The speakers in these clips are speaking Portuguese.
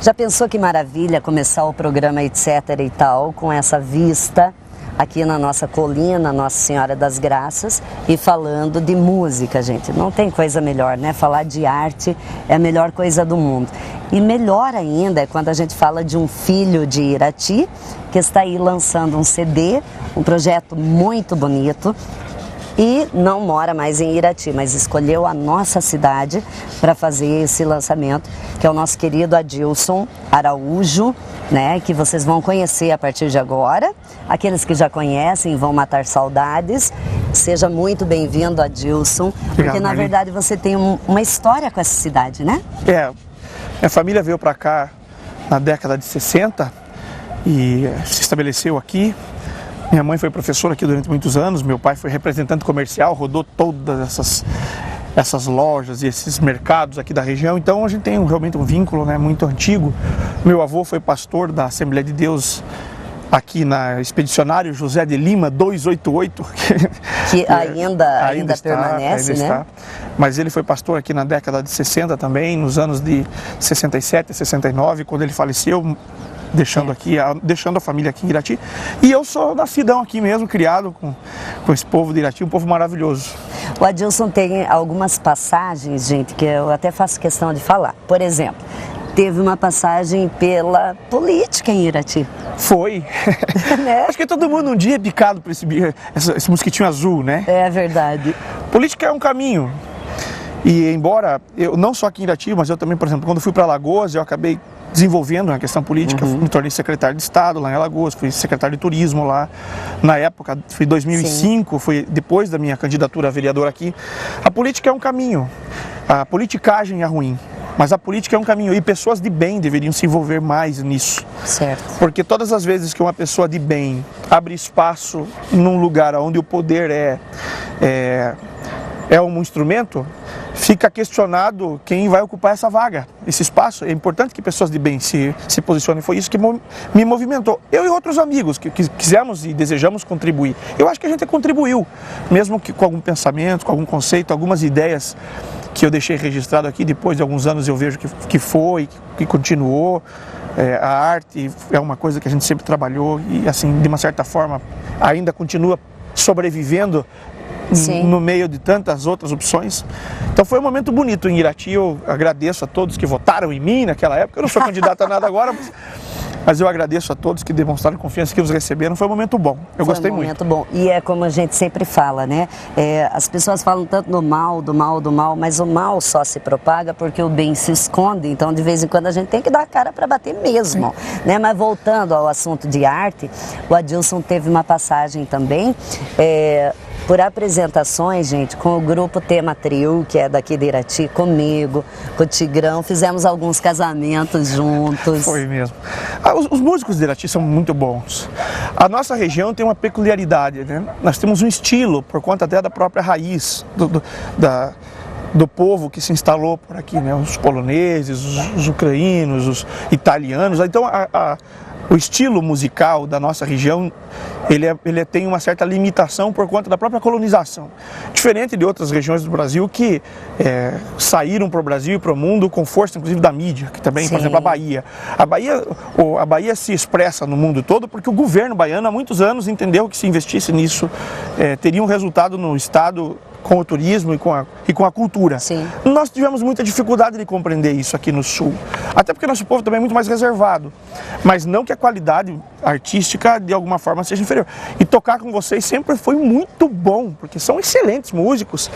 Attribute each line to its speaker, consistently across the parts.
Speaker 1: Já pensou que maravilha começar o programa etc e tal, com essa vista aqui na nossa colina, Nossa Senhora das Graças, e falando de música, gente. Não tem coisa melhor, né? Falar de arte é a melhor coisa do mundo. E melhor ainda é quando a gente fala de um filho de Irati, que está aí lançando um CD, um projeto muito bonito, e não mora mais em Irati, mas escolheu a nossa cidade para fazer esse lançamento, que é o nosso querido Adilson Araújo, né, que vocês vão conhecer a partir de agora. Aqueles que já conhecem vão matar saudades. Seja muito bem-vindo, Adilson, porque na verdade você tem uma história com essa cidade, né?
Speaker 2: Minha família veio para cá na década de 60 e se estabeleceu aqui. Minha mãe foi professora aqui durante muitos anos, meu pai foi representante comercial, rodou todas essas lojas e esses mercados aqui da região, então a gente tem realmente um vínculo, né, muito antigo. Meu avô foi pastor da Assembleia de Deus aqui na Expedicionário José de Lima 288.
Speaker 1: Que ainda permanece, né?
Speaker 2: Está. Mas ele foi pastor aqui na década de 60 também, nos anos de 67 e 69, quando ele faleceu, deixando a família aqui em Irati. E eu sou nascidão aqui mesmo, criado com esse povo de Irati, um povo maravilhoso.
Speaker 1: O Adilson tem algumas passagens, gente, que eu até faço questão de falar. Por exemplo, teve uma passagem pela política em Irati.
Speaker 2: Foi.
Speaker 1: Né?
Speaker 2: Acho que todo mundo um dia é picado por esse mosquitinho azul, né?
Speaker 1: É verdade.
Speaker 2: Política é um caminho. E embora, eu não só aqui em Irati, mas eu também, por exemplo, quando fui para Alagoas, eu acabei desenvolvendo a questão política, me tornei secretário de Estado lá em Alagoas, fui secretário de Turismo lá, na época, foi 2005, foi depois da minha candidatura a vereador aqui. A política é um caminho, a politicagem é ruim, mas a política é um caminho e pessoas de bem deveriam se envolver mais nisso.
Speaker 1: Certo.
Speaker 2: Porque todas as vezes que uma pessoa de bem abre espaço num lugar onde o poder é um instrumento, fica questionado quem vai ocupar essa vaga, esse espaço. É importante que pessoas de bem se posicionem. Foi isso que me movimentou. Eu e outros amigos que quisemos e desejamos contribuir. Eu acho que a gente contribuiu, mesmo que com algum pensamento, com algum conceito, algumas ideias que eu deixei registrado aqui. Depois de alguns anos eu vejo que foi, que continuou. A arte é uma coisa que a gente sempre trabalhou e, assim, de uma certa forma, ainda continua sobrevivendo. Sim. No meio de tantas outras opções. Então foi um momento bonito em Irati. Eu agradeço a todos que votaram em mim naquela época. Eu não sou candidato a nada agora, mas eu agradeço a todos que demonstraram confiança, que os receberam. Foi um momento bom. Eu gostei muito.
Speaker 1: Foi um momento bom. E é como a gente sempre fala, né? As pessoas falam tanto do mal, mas o mal só se propaga porque o bem se esconde. Então, de vez em quando, a gente tem que dar a cara para bater mesmo, né? Mas voltando ao assunto de arte, o Adilson teve uma passagem também, por apresentações, gente, com o grupo Tema Trio, que é daqui de Irati, comigo, com o Tigrão, fizemos alguns casamentos juntos.
Speaker 2: Foi mesmo. Os músicos de Irati são muito bons. A nossa região tem uma peculiaridade, né? Nós temos um estilo, por conta até da própria raiz do povo que se instalou por aqui, né? Os poloneses, os ucranianos, os italianos. Então, o estilo musical da nossa região, ele tem uma certa limitação por conta da própria colonização. Diferente de outras regiões do Brasil que saíram para o Brasil e para o mundo com força, inclusive, da mídia, que também, por exemplo, a Bahia. A Bahia se expressa no mundo todo porque o governo baiano há muitos anos entendeu que se investisse nisso, teria um resultado no Estado com o turismo e com a cultura.
Speaker 1: Sim.
Speaker 2: Nós tivemos muita dificuldade de compreender isso aqui no Sul, até porque nosso povo também é muito mais reservado, mas não que a qualidade artística de alguma forma seja inferior. E tocar com vocês sempre foi muito bom, porque são excelentes músicos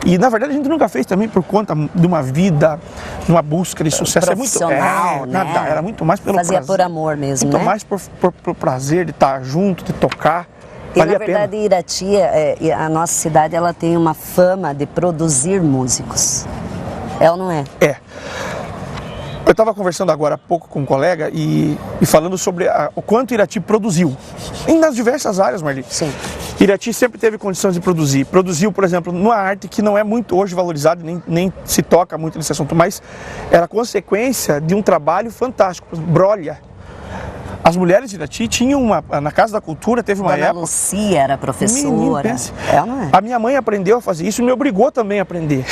Speaker 2: e na verdade a gente nunca fez também por conta de uma vida, de uma busca de sucesso.
Speaker 1: Profissional, né?
Speaker 2: Nada, era muito mais pelo
Speaker 1: Fazia
Speaker 2: prazer.
Speaker 1: por amor mesmo,
Speaker 2: muito
Speaker 1: né?
Speaker 2: mais por prazer de estar junto, de tocar.
Speaker 1: E na verdade, Irati, a nossa cidade, ela tem uma fama de produzir músicos. É ou não é?
Speaker 2: É. Eu estava conversando agora há pouco com um colega e falando sobre o quanto Irati produziu. Nas diversas áreas, Marli.
Speaker 1: Sim.
Speaker 2: Irati sempre teve condições de produzir. Produziu, por exemplo, numa arte que não é muito hoje valorizada, nem se toca muito nesse assunto, mas era consequência de um trabalho fantástico. Brolha. As mulheres de Irati tinham na Casa da Cultura, teve uma
Speaker 1: Dona
Speaker 2: época...
Speaker 1: Lucia era professora.
Speaker 2: É
Speaker 1: ou não é?
Speaker 2: A minha mãe aprendeu a fazer isso e me obrigou também a aprender.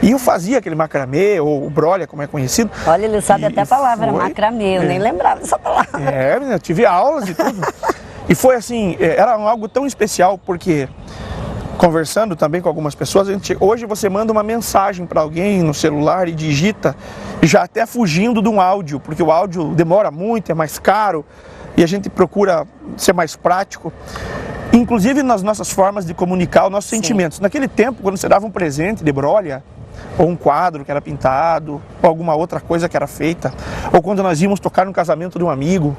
Speaker 2: E eu fazia aquele macramê, ou brolha, como é conhecido.
Speaker 1: Olha, ele sabe até a palavra macramê, eu nem lembrava dessa palavra.
Speaker 2: Eu tive aulas e tudo. E foi assim, era algo tão especial, porque... Conversando também com algumas pessoas, hoje você manda uma mensagem para alguém no celular e digita, já até fugindo de um áudio, porque o áudio demora muito, é mais caro e a gente procura ser mais prático, inclusive nas nossas formas de comunicar os nossos sentimentos. Naquele tempo, quando você dava um presente de brolha, ou um quadro que era pintado, ou alguma outra coisa que era feita, ou quando nós íamos tocar no casamento de um amigo,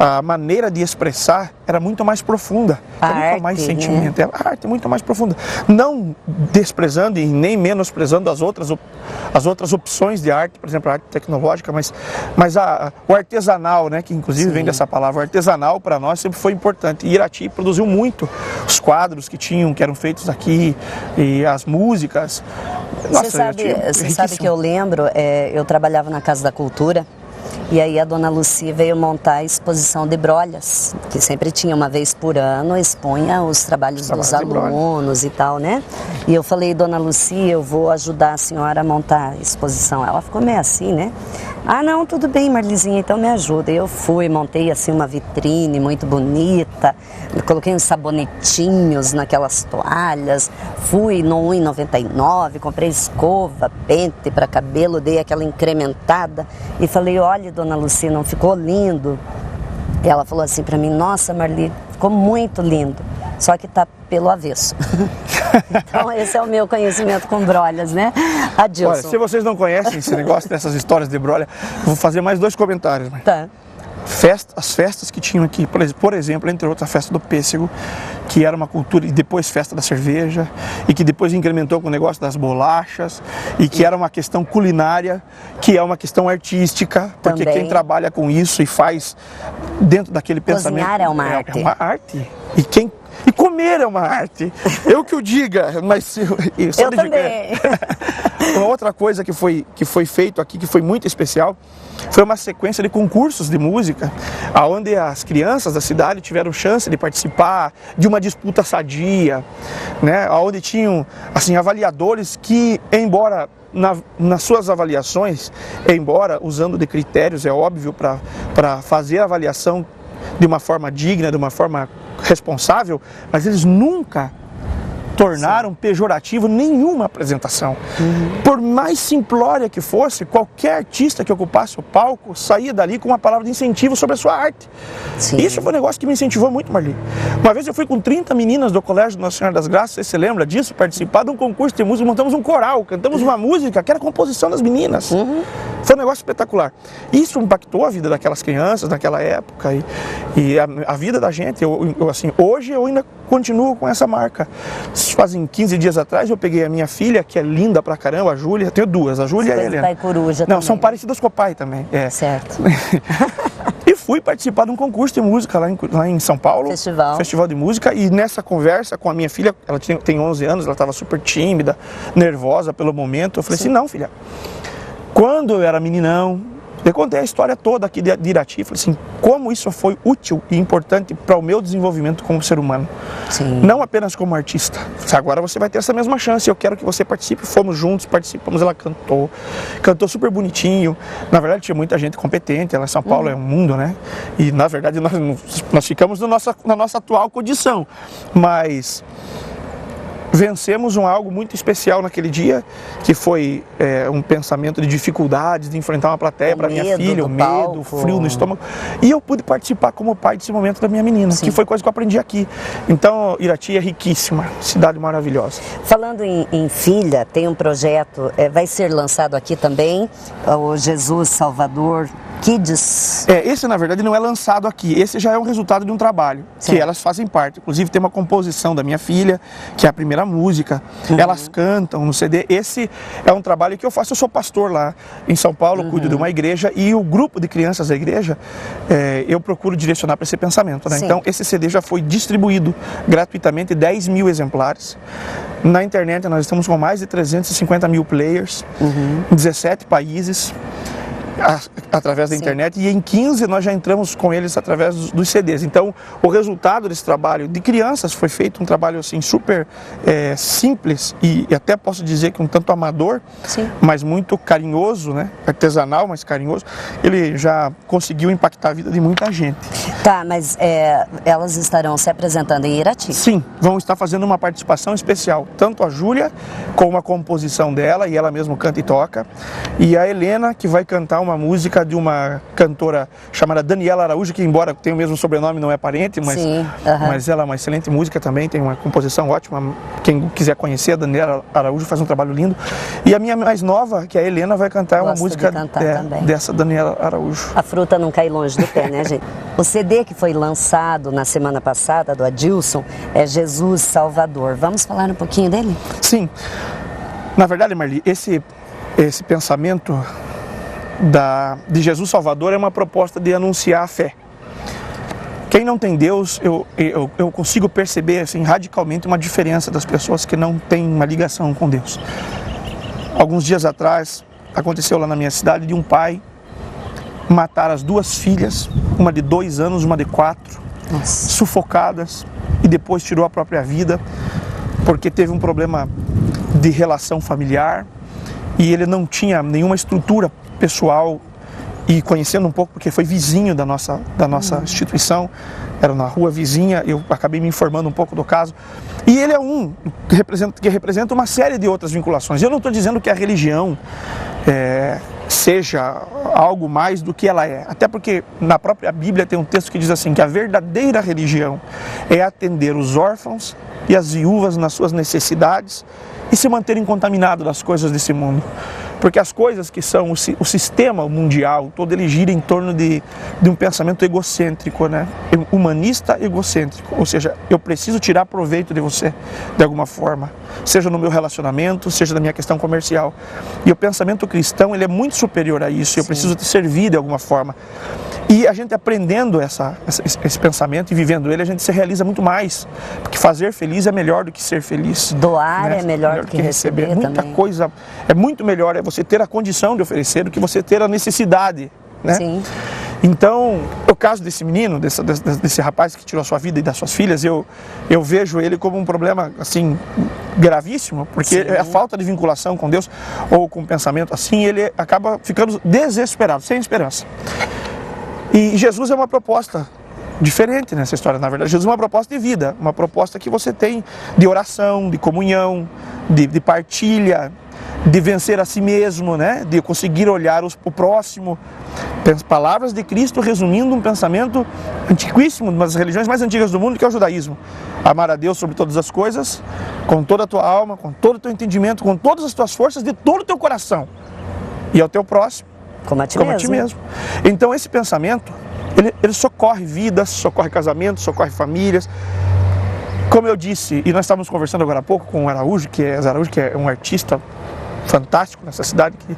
Speaker 2: a maneira de expressar era muito mais profunda, muito mais sentimento, né? A arte é muito mais profunda, não desprezando e nem menosprezando as outras opções de arte, por exemplo, a arte tecnológica, mas o artesanal, né, que inclusive vem dessa palavra, o artesanal para nós sempre foi importante. E Irati produziu muito os quadros que eram feitos aqui, e as músicas. Nossa,
Speaker 1: você sabe que eu lembro, eu trabalhava na Casa da Cultura. E aí a Dona Lucia veio montar a exposição de brolhas, que sempre tinha uma vez por ano, expunha os trabalhos dos alunos e tal, né? E eu falei, Dona Lucia, eu vou ajudar a senhora a montar a exposição. Ela ficou meio assim, né? Ah, não, tudo bem, Marlizinha, então me ajuda. Eu fui, montei assim uma vitrine muito bonita, coloquei uns sabonetinhos naquelas toalhas, fui no 1,99, comprei escova, pente para cabelo, dei aquela incrementada e falei, olha, Dona Lucia, não ficou lindo? E ela falou assim para mim, nossa, Marli, ficou muito lindo, só que tá pelo avesso. Então esse é o meu conhecimento com brolhas, né? Adilson.
Speaker 2: Olha, se vocês não conhecem esse negócio dessas histórias de brolha, vou fazer mais 2 comentários.
Speaker 1: Tá.
Speaker 2: As festas que tinham aqui, por exemplo, entre outras, a festa do pêssego, que era uma cultura, e depois festa da cerveja, e que depois incrementou com o negócio das bolachas, e que era uma questão culinária, que é uma questão artística, porque
Speaker 1: também.
Speaker 2: Quem trabalha com isso e faz dentro daquele pensamento...
Speaker 1: Cozinhar é uma arte.
Speaker 2: É uma arte. E comer é uma arte. Eu que o diga, mas...
Speaker 1: Eu também.
Speaker 2: Uma outra coisa que foi feito aqui, que foi muito especial, foi uma sequência de concursos de música, onde as crianças da cidade tiveram chance de participar de uma disputa sadia, né? Onde tinham assim, avaliadores que, embora nas suas avaliações, embora usando de critérios, é óbvio, para fazer a avaliação de uma forma digna, de uma forma responsável, mas eles nunca tornaram pejorativo nenhuma apresentação. Por mais simplória que fosse, qualquer artista que ocupasse o palco saía dali com uma palavra de incentivo sobre a sua arte.
Speaker 1: Sim.
Speaker 2: Isso foi um negócio que me incentivou muito, Marli. Uma vez eu fui com 30 meninas do Colégio Nossa Senhora das Graças, você lembra disso? Participar de um concurso de música, montamos um coral, cantamos uma música que era composição das meninas. Foi um negócio espetacular. Isso impactou a vida daquelas crianças naquela época e a vida da gente. Assim, hoje eu ainda continuo com essa marca. Fazem 15 dias atrás eu peguei a minha filha, que é linda pra caramba, a Júlia. Tenho 2, a Júlia e a Helena.
Speaker 1: Pai coruja
Speaker 2: não,
Speaker 1: também.
Speaker 2: são parecidas com o pai também. É.
Speaker 1: Certo.
Speaker 2: E fui participar de um concurso de música lá em São Paulo. Festival de música. E nessa conversa com a minha filha, ela tem 11 anos, ela estava super tímida, nervosa pelo momento. Eu falei assim, não, filha, quando eu era meninão, eu contei a história toda aqui de Irati, falei assim, como isso foi útil e importante para o meu desenvolvimento como ser humano.
Speaker 1: Sim.
Speaker 2: Não apenas como artista. Agora você vai ter essa mesma chance, eu quero que você participe. Fomos juntos, participamos, ela cantou super bonitinho. Na verdade tinha muita gente competente, ela em São Paulo é um mundo, né? E na verdade nós ficamos na nossa atual condição, mas... vencemos algo muito especial naquele dia, que foi um pensamento de dificuldades, de enfrentar uma plateia para minha filha, o medo, o frio no estômago. E eu pude participar como pai desse momento da minha menina, que foi coisa que eu aprendi aqui. Então, Irati é riquíssima, cidade maravilhosa.
Speaker 1: Falando em filha, tem um projeto, vai ser lançado aqui também, o Jesus Salvador Kids.
Speaker 2: Esse na verdade não é lançado aqui, esse já é um resultado de um trabalho, que elas fazem parte. Inclusive tem uma composição da minha filha, que é a primeira música, elas cantam no CD. Esse é um trabalho que eu faço, eu sou pastor lá em São Paulo, cuido de uma igreja, e o grupo de crianças da igreja, eu procuro direcionar para esse pensamento, né? Então esse CD já foi distribuído gratuitamente, 10 mil exemplares. Na internet nós estamos com mais de 350 mil players, em 17 países. através da internet, e em 15 nós já entramos com eles através dos CDs. Então, o resultado desse trabalho de crianças foi feito um trabalho assim super simples e até posso dizer que um tanto amador,
Speaker 1: sim,
Speaker 2: mas muito carinhoso, né? Artesanal, mas carinhoso. Ele já conseguiu impactar a vida de muita gente.
Speaker 1: Tá, mas elas estarão se apresentando em Irati?
Speaker 2: Sim, vão estar fazendo uma participação especial, tanto a Júlia com uma composição dela, e ela mesma canta e toca, e a Helena, que vai cantar uma música de uma cantora chamada Daniela Araújo, que embora tenha o mesmo sobrenome não é parente, mas,
Speaker 1: sim,
Speaker 2: mas ela é uma excelente música também, tem uma composição ótima. Quem quiser conhecer, a Daniela Araújo faz um trabalho lindo. E a minha mais nova, que é a Helena, vai cantar uma música dessa Daniela Araújo.
Speaker 1: A fruta não cai longe do pé, né, gente? O CD que foi lançado na semana passada, do Adilson, é Jesus Salvador. Vamos falar um pouquinho dele?
Speaker 2: Sim. Na verdade, Marli, esse pensamento de Jesus Salvador é uma proposta de anunciar a fé. Quem não tem Deus, eu consigo perceber assim, radicalmente uma diferença das pessoas que não têm uma ligação com Deus. Alguns dias atrás, aconteceu lá na minha cidade de um pai matar as duas filhas, uma de 2 anos, uma de 4,
Speaker 1: nossa,
Speaker 2: sufocadas, e depois tirou a própria vida porque teve um problema de relação familiar e ele não tinha nenhuma estrutura pessoal. E conhecendo um pouco, porque foi vizinho da nossa instituição, era na rua vizinha, eu acabei me informando um pouco do caso. E ele é que representa uma série de outras vinculações. Eu não estou dizendo que a religião seja algo mais do que ela é. Até porque na própria Bíblia tem um texto que diz assim, que a verdadeira religião é atender os órfãos e as viúvas nas suas necessidades e se manterem contaminados das coisas desse mundo. Porque as coisas que são o sistema mundial, todo ele gira em torno de um pensamento egocêntrico, né? Humanista egocêntrico. Ou seja, eu preciso tirar proveito de você, de alguma forma. Seja no meu relacionamento, seja na minha questão comercial. E o pensamento cristão, ele é muito superior a isso. Eu preciso te servir de alguma forma. E a gente aprendendo esse pensamento e vivendo ele, a gente se realiza muito mais. Porque fazer feliz é melhor do que ser feliz.
Speaker 1: Doar, né? É melhor do que receber
Speaker 2: Muita
Speaker 1: também.
Speaker 2: coisa, é muito melhor você ter a condição de oferecer do que você ter a necessidade, né?
Speaker 1: Sim.
Speaker 2: Então, o caso desse menino, desse rapaz que tirou a sua vida e das suas filhas, eu vejo ele como um problema, assim, gravíssimo, porque a falta de vinculação com Deus ou com um pensamento assim, ele acaba ficando desesperado, sem esperança. E Jesus é uma proposta diferente nessa história, na verdade. Jesus é uma proposta de vida, uma proposta que você tem de oração, de comunhão, de partilha, de vencer a si mesmo, né? De conseguir olhar o próximo. Palavras de Cristo resumindo um pensamento antiquíssimo, uma das religiões mais antigas do mundo, que é o judaísmo. Amar a Deus sobre todas as coisas, com toda a tua alma, com todo o teu entendimento, com todas as tuas forças, de todo o teu coração. E ao teu próximo,
Speaker 1: como a ti mesmo.
Speaker 2: Então esse pensamento, ele socorre vidas, socorre casamentos, socorre famílias. Como eu disse, e nós estávamos conversando agora há pouco com o Araújo, que é um artista fantástico nessa cidade, que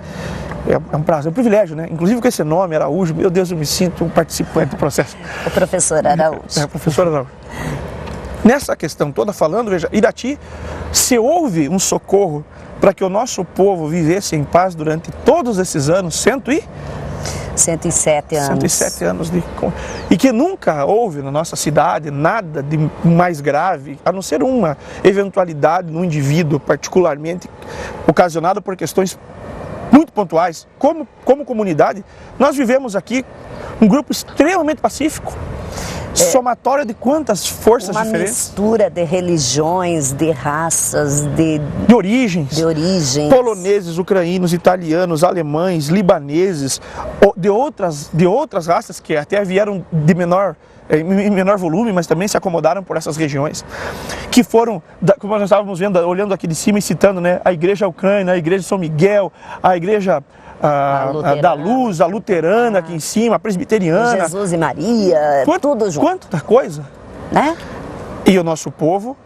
Speaker 2: é um prazer, é um privilégio, né? Inclusive com esse nome, Araújo, meu Deus, eu me sinto um participante do processo.
Speaker 1: O professor Araújo.
Speaker 2: O professor Araújo. Nessa questão toda falando, veja, Irati, se houve um socorro para que o nosso povo vivesse em paz durante todos esses anos,
Speaker 1: 107 anos.
Speaker 2: 107 anos. E que nunca houve na nossa cidade nada de mais grave, a não ser uma eventualidade no indivíduo, particularmente ocasionada por questões muito pontuais. Como comunidade, nós vivemos aqui um grupo extremamente pacífico, somatória de quantas forças diferentes.
Speaker 1: Uma mistura de religiões, de raças, de
Speaker 2: origens. Poloneses, ucranianos, italianos, alemães, libaneses, de outras raças que até vieram em menor volume, mas também se acomodaram por essas regiões, que foram, como nós estávamos vendo, olhando aqui de cima e citando, né, a igreja ucraniana, a igreja de São Miguel, a igreja da Luz, a luterana aqui em cima, a presbiteriana.
Speaker 1: Jesus e Maria, tudo junto.
Speaker 2: Quanta coisa.
Speaker 1: Né?
Speaker 2: E o nosso povo,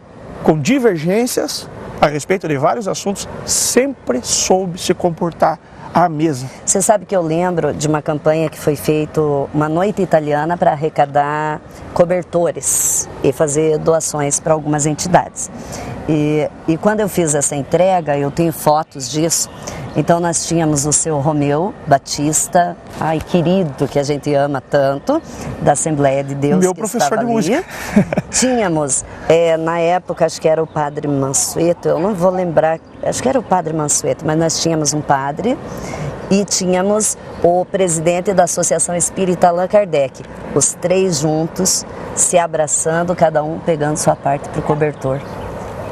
Speaker 2: com divergências a respeito de vários assuntos, sempre soube se comportar à mesa.
Speaker 1: Você sabe que eu lembro de uma campanha que foi feita, uma noite italiana, para arrecadar cobertores e fazer doações para algumas entidades. E quando eu fiz essa entrega, eu tenho fotos disso, Então nós tínhamos o seu Romeu Batista, ai querido, que a gente ama tanto, da Assembleia de Deus,
Speaker 2: meu
Speaker 1: que
Speaker 2: professor
Speaker 1: estava
Speaker 2: de
Speaker 1: ali.
Speaker 2: música.
Speaker 1: Tínhamos, na época, acho que era o Padre Mansueto, eu não vou lembrar, acho que era o Padre Mansueto, mas nós tínhamos um padre e tínhamos o presidente da Associação Espírita Allan Kardec, os três juntos, se abraçando, cada um pegando sua parte para o cobertor.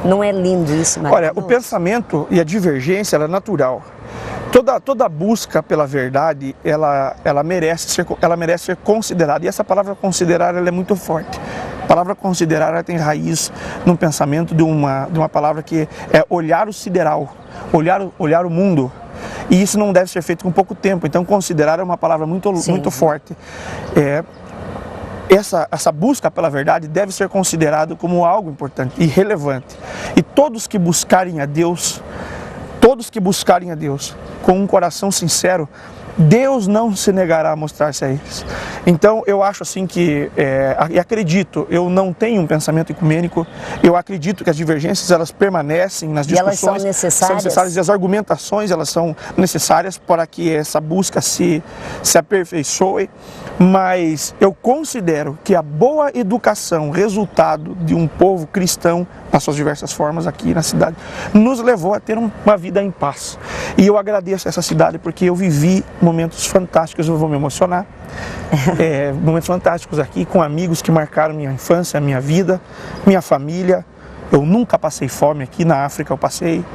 Speaker 1: Não é lindo isso,
Speaker 2: Olha, o pensamento e a divergência, ela é natural. Toda busca pela verdade, ela merece ser considerada. E essa palavra considerar, ela é muito forte. A palavra considerar, ela tem raiz num pensamento de uma palavra que é olhar o sideral, olhar o mundo. E isso não deve ser feito com pouco tempo. Então, considerar é uma palavra muito forte. Essa busca pela verdade deve ser considerada como algo importante e relevante. E todos que buscarem a Deus com um coração sincero, Deus não se negará a mostrar-se a eles. Então eu acho assim que, e acredito, eu não tenho um pensamento ecumênico, eu acredito que as divergências elas permanecem nas discussões,
Speaker 1: e elas são necessárias
Speaker 2: e as argumentações elas são necessárias para que essa busca se aperfeiçoe, mas eu considero que a boa educação, resultado de um povo cristão, nas suas diversas formas aqui na cidade, nos levou a ter uma vida em paz. E eu agradeço essa cidade porque eu vivi momentos fantásticos, eu vou me emocionar, momentos fantásticos aqui com amigos que marcaram minha infância, minha vida, minha família. Eu nunca passei fome aqui na África, eu passei,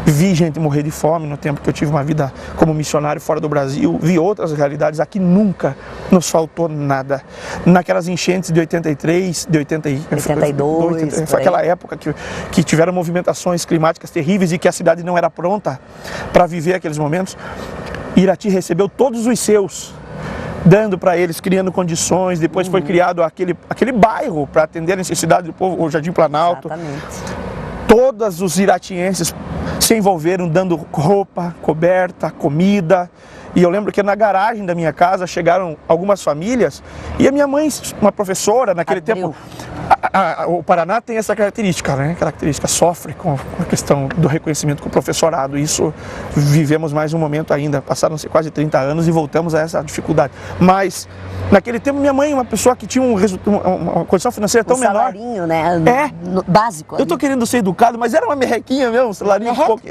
Speaker 2: vi gente morrer de fome no tempo que eu tive uma vida como missionário fora do Brasil, vi outras realidades, aqui nunca nos faltou nada. Naquelas enchentes de 83, de
Speaker 1: 82,
Speaker 2: foi aquela época que tiveram movimentações climáticas terríveis e que a cidade não era pronta para viver aqueles momentos. Irati recebeu todos os seus, dando para eles, criando condições. Depois foi criado aquele bairro para atender a necessidade do povo, o Jardim Planalto.
Speaker 1: Exatamente.
Speaker 2: Todos os iratienses se envolveram dando roupa, coberta, comida. E eu lembro que na garagem da minha casa chegaram algumas famílias e a minha mãe, uma professora, naquele tempo, o Paraná tem essa característica, né? Sofre com a questão do reconhecimento com o professorado. Isso vivemos mais um momento ainda, passaram-se quase 30 anos e voltamos a essa dificuldade. Mas naquele tempo minha mãe, uma pessoa que tinha uma condição financeira tão menor.
Speaker 1: Salarinho, né? Básico.
Speaker 2: Eu estou querendo ser educado, mas era uma merrequinha mesmo, um salarinho um pouco.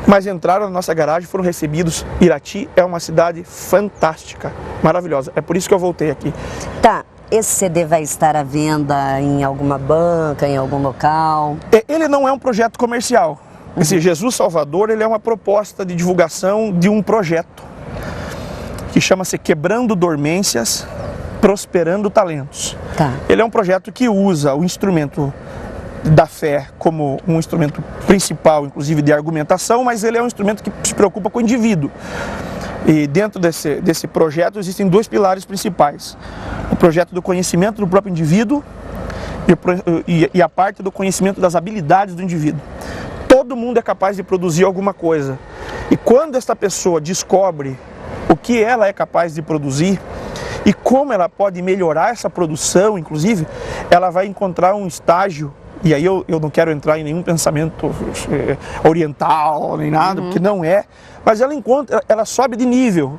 Speaker 2: Mas entraram na nossa garagem, foram recebidos. Irati é uma cidade fantástica, maravilhosa. É por isso que eu voltei aqui.
Speaker 1: Tá. Esse CD vai estar à venda em alguma banca, em algum local?
Speaker 2: Ele não é um projeto comercial. Esse Jesus Salvador, ele é uma proposta de divulgação de um projeto que chama-se Quebrando Dormências, Prosperando Talentos.
Speaker 1: Tá.
Speaker 2: Ele é um projeto que usa o instrumento da fé como um instrumento principal, inclusive de argumentação, mas ele é um instrumento que se preocupa com o indivíduo. E dentro desse projeto existem dois pilares principais. O projeto do conhecimento do próprio indivíduo e a parte do conhecimento das habilidades do indivíduo. Todo mundo é capaz de produzir alguma coisa. E quando esta pessoa descobre o que ela é capaz de produzir e como ela pode melhorar essa produção, inclusive, ela vai encontrar um estágio. E aí eu não quero entrar em nenhum pensamento oriental, nem nada, porque não é. Mas ela sobe de nível,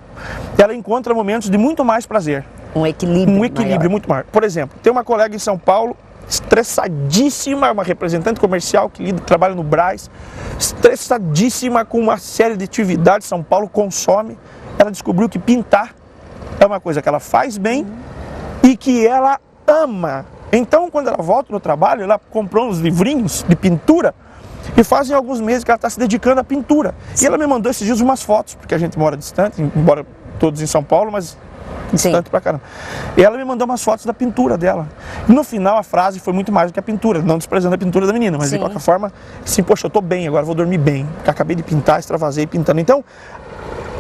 Speaker 2: ela encontra momentos de muito mais prazer.
Speaker 1: Um equilíbrio maior.
Speaker 2: Muito maior. Por exemplo, tem uma colega em São Paulo, estressadíssima, uma representante comercial que trabalha no Brás, estressadíssima com uma série de atividades, São Paulo consome. Ela descobriu que pintar é uma coisa que ela faz bem e que ela ama. Então, quando ela volta no trabalho, ela comprou uns livrinhos de pintura e fazem alguns meses que ela está se dedicando à pintura. Sim. E ela me mandou esses dias umas fotos, porque a gente mora distante, embora todos em São Paulo, mas distante pra caramba. E ela me mandou umas fotos da pintura dela. E no final a frase foi muito mais do que a pintura, não desprezando a pintura da menina, mas de qualquer forma, assim, poxa, eu estou bem, agora vou dormir bem, porque acabei de pintar, extravasei pintando. Então,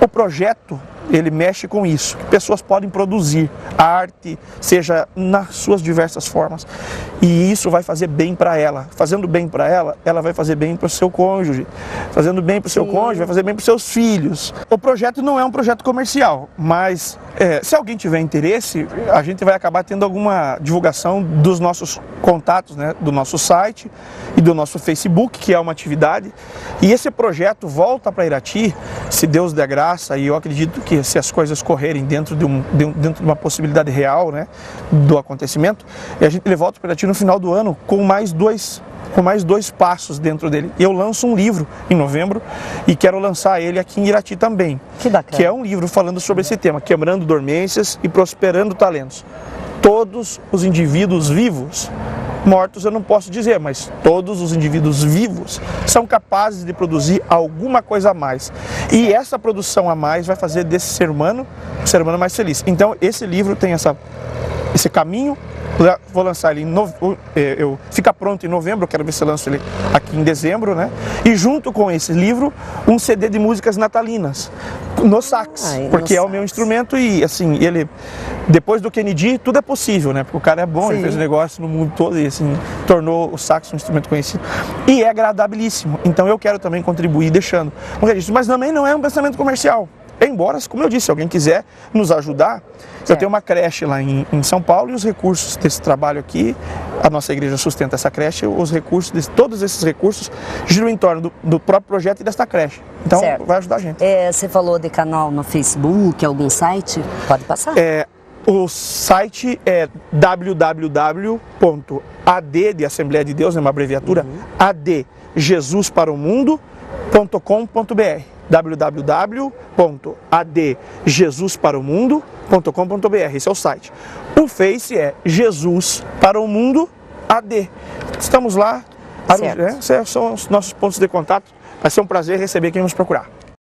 Speaker 2: o projeto ele mexe com isso. Pessoas podem produzir a arte, seja nas suas diversas formas. E isso vai fazer bem para ela. Fazendo bem para ela, ela vai fazer bem para o seu cônjuge. Fazendo bem para o seu cônjuge, vai fazer bem para os seus filhos. O projeto não é um projeto comercial, mas se alguém tiver interesse, a gente vai acabar tendo alguma divulgação dos nossos contatos, né, do nosso site e do nosso Facebook, que é uma atividade. E esse projeto volta para Irati, se Deus der graça, e eu acredito que se as coisas correrem dentro de uma possibilidade real, né, do acontecimento, ele volta para Irati no final do ano com mais dois passos dentro dele. Eu lanço um livro em novembro e quero lançar ele aqui em Irati também.
Speaker 1: Que bacana.
Speaker 2: Que é um livro falando sobre esse tema, quebrando dormências e prosperando talentos. Todos os indivíduos vivos, mortos eu não posso dizer, mas todos os indivíduos vivos são capazes de produzir alguma coisa a mais. E essa produção a mais vai fazer desse ser humano um ser humano mais feliz. Então esse livro tem esse caminho. Vou lançar ele fica pronto em novembro, eu quero ver se eu lanço ele aqui em dezembro, né? E junto com esse livro, um CD de músicas natalinas, no sax, porque é o meu instrumento e assim, ele, depois do Kennedy, tudo é possível, né? Porque o cara é bom, ele fez um negócio no mundo todo e assim, tornou o sax um instrumento conhecido. E é agradabilíssimo, então eu quero também contribuir deixando. Mas também não é um pensamento comercial. Embora, como eu disse, se alguém quiser nos ajudar, eu tenho uma creche lá em São Paulo e os recursos desse trabalho aqui, a nossa igreja sustenta essa creche, todos esses recursos giram em torno do próprio projeto e desta creche. Então vai ajudar a gente.
Speaker 1: Você falou de canal no Facebook, algum site? Pode passar.
Speaker 2: O site é www.ad, de Assembleia de Deus, é uma abreviatura, adjesusparaomundo.com.br www.adjesusparaomundo.com.br, esse é o site. O Face é Jesus para o Mundo AD. Estamos lá, esses são os nossos pontos de contato. Vai ser um prazer receber quem nos procurar.